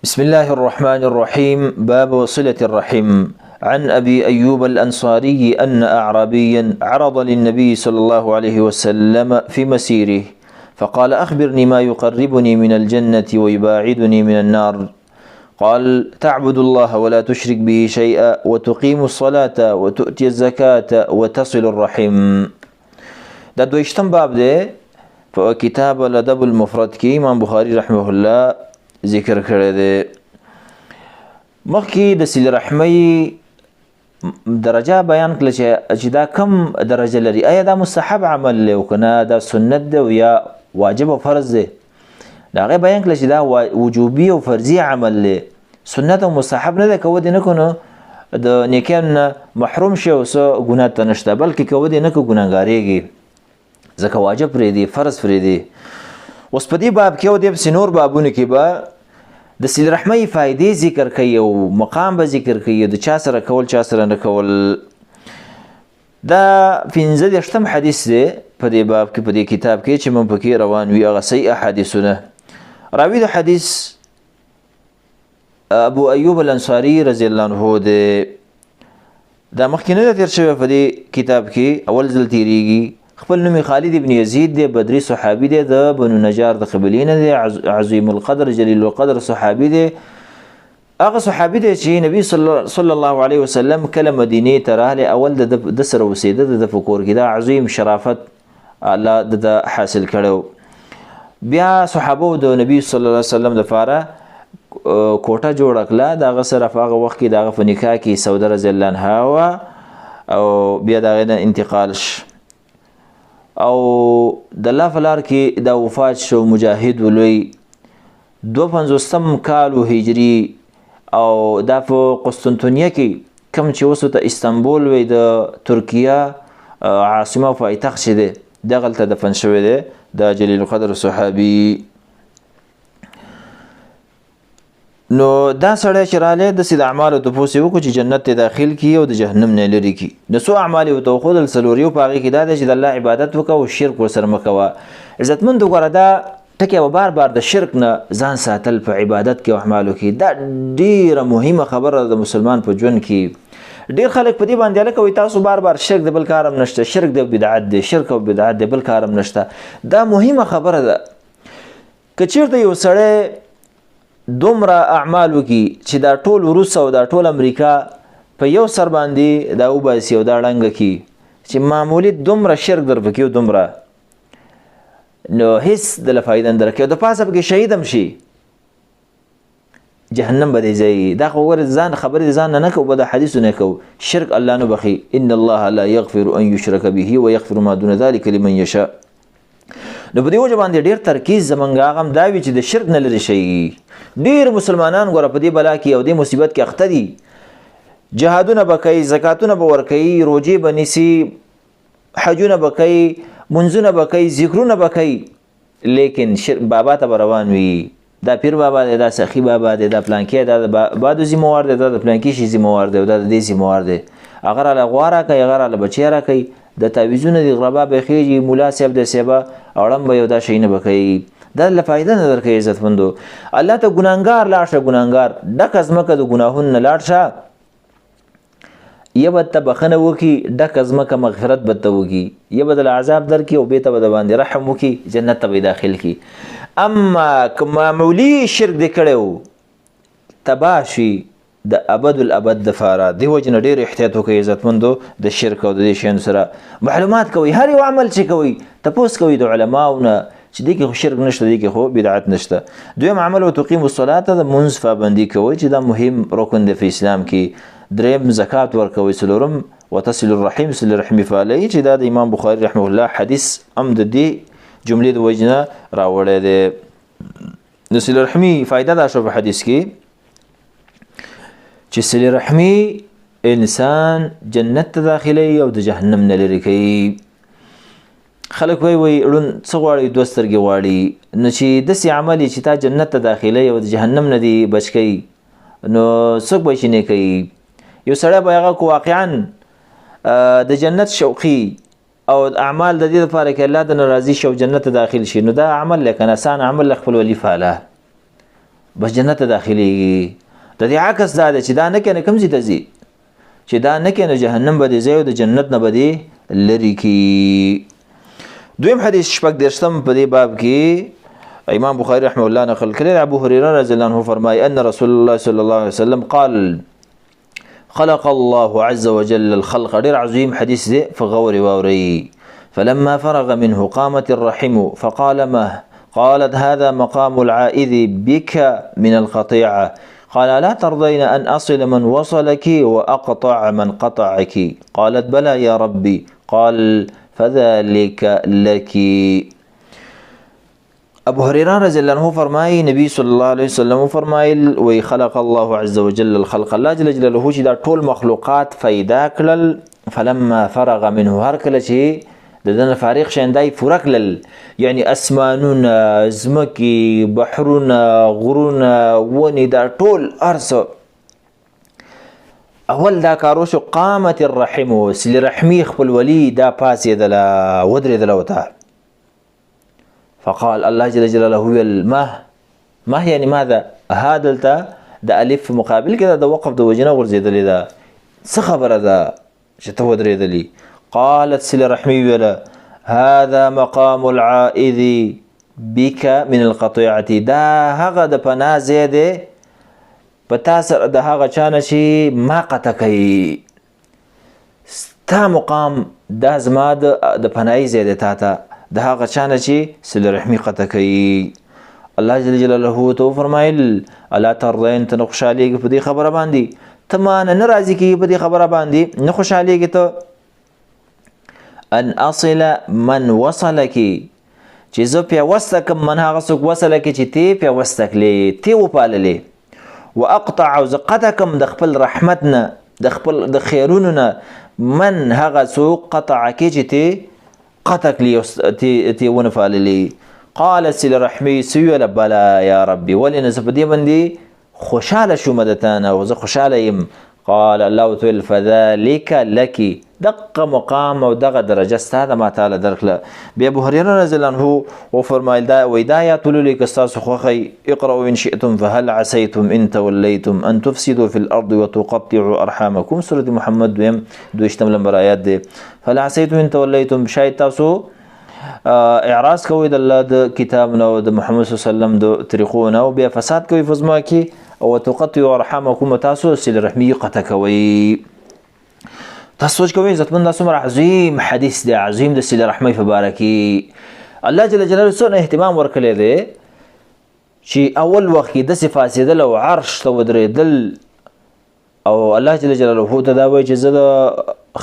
بسم الله الرحمن الرحيم. باب صلة الرحم. عن أبي أيوب الأنصاري أن أعرابيا عرض للنبي صلى الله عليه وسلم في مسيره فقال: أخبرني ما يقربني من الجنة ويباعدني من النار. قال: تعبد الله ولا تشرك به شيئا وتقيم الصلاة وتؤتي الزكاة وتصل الرحم. دا دویشتم باب ده فكتاب الأدب المفرد کی امام بخاری رحمه الله ذکر کړی دی. مخکې د صلې رحمۍ درجه بیان کړله چې دا کم درجه لري. آیا دا مستحب عمل دی او که نه دا سنت دی او یا واجب او فرض دی؟ د هغې بیان کړله چې دا وجوبي او فرضي عمل دی، سنت او مستحب نه دی. که ودې نه کړو نو د نیکیانو نه محروم شي او څه ګناه ته نشته، بلکې که ودې نه کړو ګناهګارېږي، ځکه واجب پرېږدي، فرض پرېږدي. اوس په دې باب کې او دې پسې نور بابونو کې به د صلې رحمۍ فایدې ذکر کوي او مقام به ذکر کوي، د چا سره کول چا سره نه کول. دا 15 حدیث دی په دې باب کې، په دې کتاب کې چې موږ پکې روان وي هغه صحیح احادیثونه. راوي د حدیث ابو ایوب الانصاري رضی الله عنه دی. دا مخکې نه تیر شوی په دې کتاب کې، اول ځل تیریږي. خپل نوم خالد ابن یزید دی، بدری صحابي دی، د بنو نجار د قبیلې نه دی، عظیم القدر جلیل القدر صحابي دی. هغه صحابي دی چې نبی صلی الله علیه وسلم کله مدینې ته راغلی، اول د سره اوسېده، د په کور کې دا عظیم شرافت الله د حاصل کړی. بیا صحابو د نبی صلی الله علیه وسلم دپاره کوټه جوړه کړه، د هغه سره په هغه وخت کې د هغه په نکاح کې سوده رضی الله عنها وه او بیا د هغې نه انتقال شو او د الله په لار کې دا وفات شو. مجاهد ولوی 52 کال هجري او دا په قسطنطنیه کې کوم چې اوس ته استانبول وی د ترکیه عاصمه او پایتخت چې دی دغلته دفن شوی دی دا جلیل القدر صحابي. نو دا سړی چې رالی داسې د اعمالو تپوس یې وکړو چې جنت ته داخل کړي او د جهنم نه لرې کړي. نو څو اعمال یې ورته وښودل، څلوریو په هغې کې دا دی چې د الله عبادت وکړه او شرک ورسره مه کوه. عزتمندو ګوره دا ټکی به بار بار د شرک نه ځان ساتل په عبادت کې او اعمالو کې دا ډېره مهمه خبره ده د مسلمان په ژوند کې. ډېر خلک په دې باندې هلکه وایي تاسو بار بار شرک دی بل کار هم نشته، شرک دی بدعت دی، شرک او بدعت دی بل کار هم نشته. دا مهمه خبره ده. که چېرته یو سړی دومره اعمال وکړي چې دا ټول روس او دا ټول امریکا په یو سر باندې دا وباسي او دا ړنګه کړي چې معمولي دومره شرک در پکې او دومره، نو هېڅ دله فایده نه درکوي او د پاسه پکې شهید هم شي، جهنم به دې ځایي. دا خو وګوره ځان خبرې د ځان نه نه کوو، به د حدیثو نه کوو. شرک الله نه بخي، ان الله لا یغفر ان یشرک به ویغفر ما دون ذلک لمن یشاء. نو په دې وجه باندې ډېر ترکیز زمونږ هغه هم دا وي چې د شرک نه لرې شي. ډېر مسلمانان ګوره په دې بلا کې او دې مصیبت کې اخته دي. جهادونه به کوي، زکاتونه به ورکوي، روجې به نیسي، حجونه به کوي، منځونه به کوي، ذکرونه به کوي، لیکن بابا ته به روان وي. دا پیر بابا دی، دا سخي بابا دی، دا پلانکی، دا د بادو ذمهوار دی، دا د پلانکي شي ذمهوار دی او دا د دې ذمهوار دی. هغه راله غوا راکوي، هغه راله بچی راکوي، د تعویذونه دي غربا به خېږي، ملا صاحب د صاحبه اړم به یو دا شیونه به کوي. دا له فایده نه درکوي. عزتمندو الله ته ګناهګار لاړ شه، ګناهګار ډکه ځمکه د ګناهونو نه لاړ شه، یا به ته بخښنه وکړي، ډکه ځمکه مغفرت به ته وکړي، یا به دله عذاب درکړي او بېرته به د باندې رحم وکړي، جنت ته به یې داخل کړي. اما که معمولي شرک دې کړی و تباه شي د ابد الابد دپاره. دې وجې نه ډېر احتیاط وکړئ عزتمندو د شرک او د دې شیانو سره. معلومات کوئ، هر یو عمل چې کوئ تپوس کوئ د علماو نه چې دې کې خو شرک نشته، دې کې خو بدعت نشته. دویم عمل وتقیم الصلاة، د لمونځ پابندي کوئ چې دا مهم رکن دی په اسلام کې. دریم زکات ورکوئ. څلورم وتصل الرحیم، صلې رحمي فعلوئ چې دا د امام بخاري رحمه الله حدیث هم د دې جملې د وجې نه راوړی دی. د صلې رحمي فایده دا شوه په حدیث کې چې صلې رحمي انسان جنت ته داخلوي او د جهنم نه لرې کوي. خلک وایي ړوند څه غواړي؟ 2 سترګې غواړي. نو چې داسې عمل چې تا جنت ته داخلوي او د جهنم نه دې بچ کوي، نو څوک به یې نه کوي؟ یو سړی به هغه کو واقعا د جنت شوقي او اعمال د دې لپاره کې الله د ناراضي شو جنت ته داخل شي، نو دا عمل لکه آسان عمل خپل ولی فعله بس جنت ته داخليږي. د دې عکس دا دی چې دا نه کنه کوم ځای ته ځي، چې دا نه کنه جهنم به دې ځای او د جنت نه به دې لري کی. دویم حدیث شپږ دېرشم په دې باب کې امام بخاری رحمه الله نقل کړی. ابو هريره رضی الله عنه فرمایي ان رسول الله صلی الله علیه وسلم قال خلق الله عز وجل الخلق. ډېر عظیم حدیث دی، فغور واورئ. فلما فرغ منه قامت الرحم فقال ما قالت هذا مقام العائذ بك من القطيعة. قال لا ترضين أن أصل من وصلك وأقطع من قطعك. قالت بلى يا ربي. قال فذلك لك. ابو هريره رضی الله عنه فرمایي نبی صلی الله علیه وسلم فرمایل وی خلق الله عز وجل الخلق. الله جل جلاله چې دا ټول مخلوقات پیدا کړل. فلما فرغ منه هر کله چې دنه فارغ شندای پوره کړل، یعنی اسمانونه، زمکی، بحرونه، غرونه، ونی، دا ټول ارسو اول دا کارو شو. قامت الرحم سل رحمی خپل ولی دا پاسې دلا ودرې دلا وتا. فقال الله جل جلاله ما يعني ماذا هذا د الف مقابل کده د وقف د وجنه ورزیدلې ده، څه خبره ده چې ته ودرېدلې؟ قالت سل رحمي ولا هذا مقام العائذ بك من القطيعة. دا هغه د پناه ځای دی په تا سره د هغه چا نه چې ما قطع کوي. ستا مقام دا زما د پناهي ځای دی تا ته د هغه چا نه چې صله رحمي قطع کوي. الله جل جلاله ته فرمایل الا ترضين ته نه خوشحالېږي په دې خبره باندې، ته ما نه راضي کېږي په دې خبره باندې، نه خوشحالېږي ته. ان اصل من وصلك چې زه پیوسته کم من هغه څوک وصله کې چې تی پیوسته کړې، تی وپاللې. واقطع او زه قطع کم د خپل رحمت نه، د خپل د خیرونو نه، من هغه څوک قطع کې چې تی قطع کړې تی ونه پاللې. قالت صله رحمي سویله بلا یا ربي، ولې نه زه په دې باندې خوشحاله شوم د تا نه او زه خوشحاله یم. قال الله تعالی فذلك لك، دغه مقام او دغه درجه ستا د ما تعالی درکړه. بیا ابو هريره رضی الله عنه وفرمایل دا ویدایا تللی که تاسو خوخی اقرأوا ان شئتم فهل عسيتم ان توليتم ان تفسدوا في الارض وتقطعوا ارحامكم. سوره محمد دویشتم نمبر آیات دی. فهل عسيتم ان توليتم، شاید تاسو اعراض کوي د الله د کتاب نه او د محمد صلی الله علیه وسلم د طریقو نه او بیا فساد کوي فزما کې او تقطعوا ارحامكم، تاسو صله رحمی قطع کوي. تاسو سوچ کوئ عزتمن دا څومره عظیم حدیث دی، عظیم د صله رحمی په باره کې الله جل جلاله څونه اهتمام ورکړی دی چې اول وخت کې داسې فاسدل او عرش ته ودرېدل او الله جل جلاله ته دا وایي چې زه د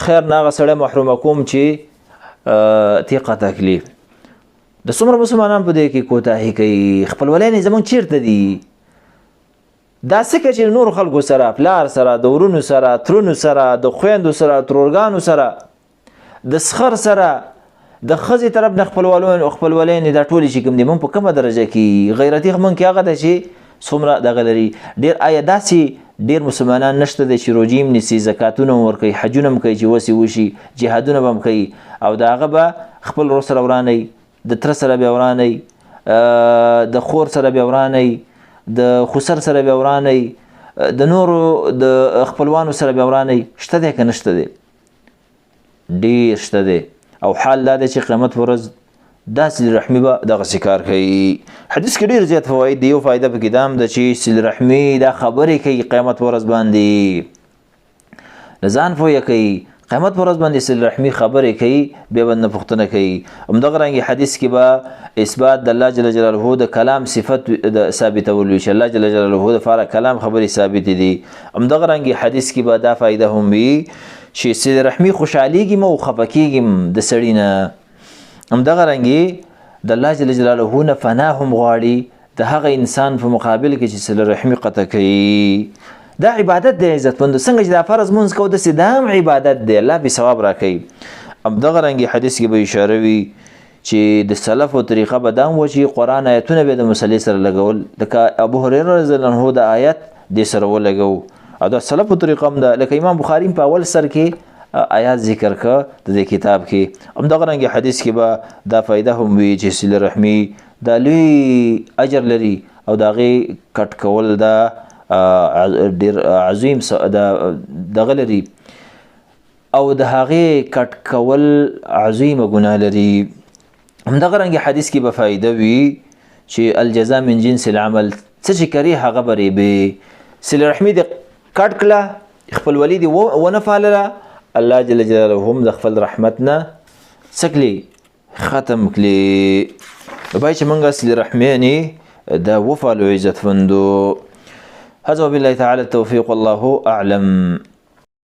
خیر نه هغه سړی محرومه کوم چې تی قطع کړي. د څومره مسلمانان په دې کې کوتاهي کوي. خپلولۍ زموږ چیرته دي؟ دا څنګه چې نور خلکو سره، پلار سره، د ورونو سره، ترونو سره، د خویندو سره، ترورګانو سره، د سخر سره، د ښځې طرف نه خپلولۍ دا ټولې چې کوم دي موږ په کومه درجه کې غیرتي موږ کې هغه ده چې څومره دغه لري. ډېر آیا داسې ډېر مسلمانان نشته دی چې روجې هم نیسي، زکاتونه هم ورکوي، حجونه هم کوي چې وسې وشي، جهادونه به هم کوي او د هغه به خپل ورور سره ورانوي، د تره سره بیا ورانوي، د خور سره بیا ورانوي، د خسر سره بیا ورانوي، د نورو د خپلوانو سره بیا ورانوي. شته دی که نشته دی؟ ډېر شته دی. او حال دا دی چې قیامت ورځ دا صله رحمي به دغسې کار کوي. حدیث کې ډېر زیات فواید دی. یو فایده پکې دا هم ده چې صله رحمي دا خبرې کوي قیامت ورځ باندې، له ځان پوهه کوي، قیامت ورځ باندې صله رحمي خبرې کوي، بیا به نه پوښتنه کوي. همدغه رنګې حدیث کې به اثبات د الله جل جلاله د کلام صفت ثابتول وي چې الله جل جلاله دپاره کلام خبرې ثابتې دي. همدغه رنګې حدیث کې به دا فایده هم وي چې صله رحمي خوشحالېږي م او خفه کېږي م د سړي نه. همدغه رنګې د الله جل جلاله نه فناه هم غواړي د هغه انسان په مقابل کې چې صله رحمي قطع کوي. دا عبادت دی عزتمندو. څنګه چې دا فرض مونځ کوو داسې دا هم عبادت دی، الله بې ثواب راکوي. همدغه رنګې حدیث کې به اشاره وي چې د سلفو طریقه به دا هم وه چې قرآن آیتونه به د مسلې سره لګول، لکه ابو هريره رضی الله عنه د آیت دې سره ولګو او دا سلفو طریقه هم ده. لکه امام بخاري په اول سر کې آیات ذکر که د دې کتاب کې. همدغه رنګې حدیث کې به دا فایده هم وي چې صله رحمي دا لوی اجر لري او د هغې کټ کول دا ډېر عظیم دغه لري او د هغې کټ کول عظیمه ګناه لري. همدغه رنګې حدیث کې به فایده وي چې الجزا من جنس العمل، څه چې کرې هغه به ریبې. صله رحمي دې کټ کړه، خپلولي دې ونه پالله، الله جل جلاله هم د خپل رحمت نه څه کړي ختم کړي. باید چې موږ صله رحمي دا وپالو عزتمندو. هذا وبالله تعالى التوفيق والله أعلم.